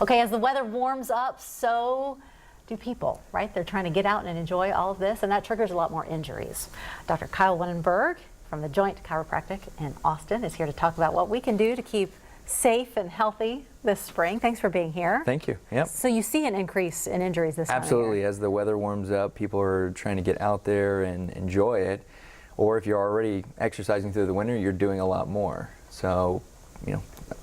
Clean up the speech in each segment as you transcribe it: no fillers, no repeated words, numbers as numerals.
Okay, as the weather warms up, so do people, right? They're trying to get out and enjoy all of this, and that triggers a lot more injuries. Dr. Kyle Wunnenberg from the Joint Chiropractic in Austin is here to talk about what we can do to keep safe and healthy this spring. Thanks for being here. Thank you. Yep. So you see an increase in injuries this time of Absolutely. year. As the weather warms up, people are trying to get out there and enjoy it. Or if you're already exercising through the winter, you're doing a lot more. So,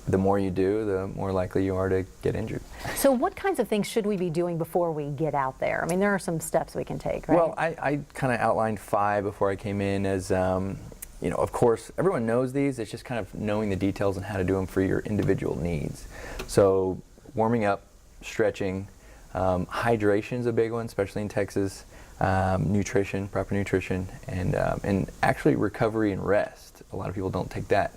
the more you do, the more likely you are to get injured. So what kinds of things should we be doing before we get out there? I mean, there are some steps we can take, right? Well, I kind of outlined 5 before I came in as, of course, everyone knows these. It's just kind of knowing the details and how to do them for your individual needs. So warming up, stretching, hydration is a big one, especially in Texas. Nutrition, proper nutrition, and actually recovery and rest. A lot of people don't take that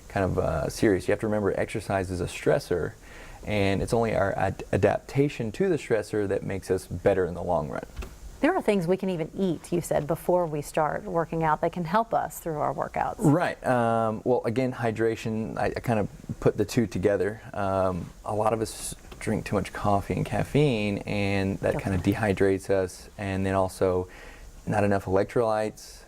kind of serious. You have to remember exercise is a stressor, and it's only our adaptation to the stressor that makes us better in the long run. There are things we can even eat, you said, before we start working out that can help us through our workouts. Right. Well, again, hydration, I kind of put the two together. A lot of us drink too much coffee and caffeine, and that kind of dehydrates us, and then also not enough electrolytes.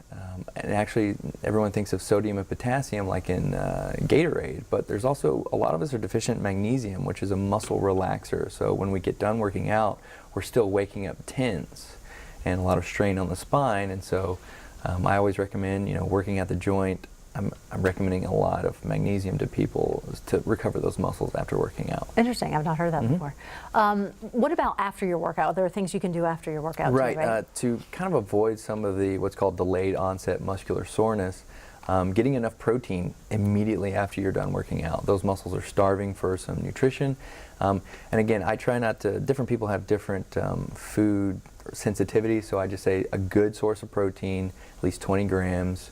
And actually, everyone thinks of sodium and potassium like in Gatorade, but there's also, a lot of us are deficient in magnesium, which is a muscle relaxer. So when we get done working out, we're still waking up tense and a lot of strain on the spine. And so I always recommend, working at the joint, I'm recommending a lot of magnesium to people to recover those muscles after working out. Interesting. I've not heard that before. What about after your workout? There are things you can do after your workout right, too, right? To kind of avoid some of the what's called delayed onset muscular soreness, getting enough protein immediately after you're done working out. Those muscles are starving for some nutrition. And again, I try not to, different people have different food sensitivity, so I just say a good source of protein, at least 20 grams,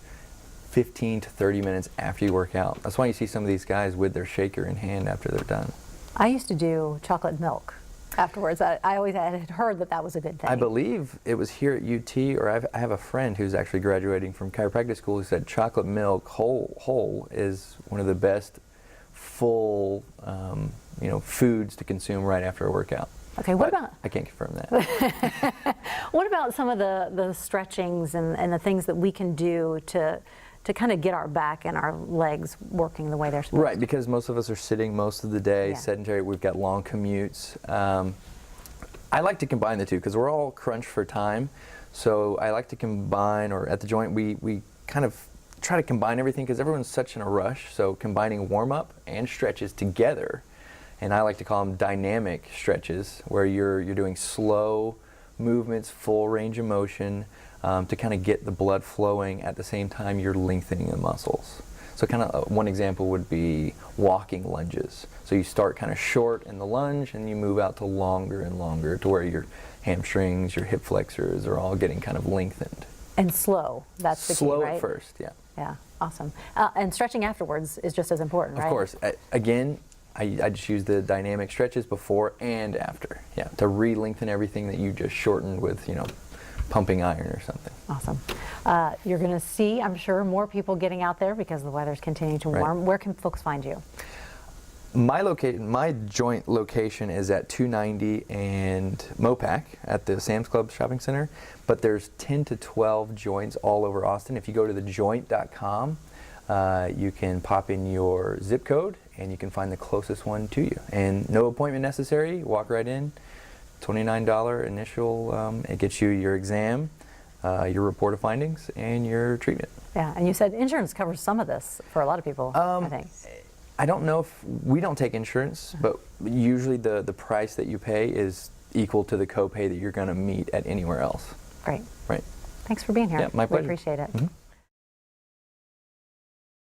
15 to 30 minutes after you work out. That's why you see some of these guys with their shaker in hand after they're done. I used to do chocolate milk afterwards. I always had heard that was a good thing. I believe it was here at UT, or I have a friend who's actually graduating from chiropractic school who said chocolate milk whole is one of the best full foods to consume right after a workout. Okay, what about? I can't confirm that. What about some of the stretchings and the things that we can do to kind of get our back and our legs working the way they're supposed to? Right, because most of us are sitting most of the day, sedentary. We've got long commutes. I like to combine the two because we're all crunched for time. So I like to combine, or at the joint, we kind of try to combine everything because everyone's such in a rush. So combining warm-up and stretches together, and I like to call them dynamic stretches, where you're doing slow movements, full range of motion, to kind of get the blood flowing at the same time you're lengthening the muscles. So kind of one example would be walking lunges. So you start kind of short in the lunge and you move out to longer and longer to where your hamstrings, your hip flexors are all getting kind of lengthened. And slow, that's the key, Slow right? at first, yeah. Yeah, awesome. And stretching afterwards is just as important, right? Of course. Again, I just use the dynamic stretches before and after, to re-lengthen everything that you just shortened with, pumping iron or something. Awesome. You're going to see, I'm sure, more people getting out there because the weather's continuing to warm. Right. Where can folks find you? My joint location is at 290 and Mopac at the Sam's Club Shopping Center, but there's 10 to 12 joints all over Austin. If you go to thejoint.com, you can pop in your zip code and you can find the closest one to you. And no appointment necessary, walk right in. $29 initial, it gets you your exam, your report of findings, and your treatment. Yeah, and you said insurance covers some of this for a lot of people, I think. I don't know if, we don't take insurance, but usually the price that you pay is equal to the copay that you're going to meet at anywhere else. Great. Right. Thanks for being here. Yeah, my pleasure. We appreciate it.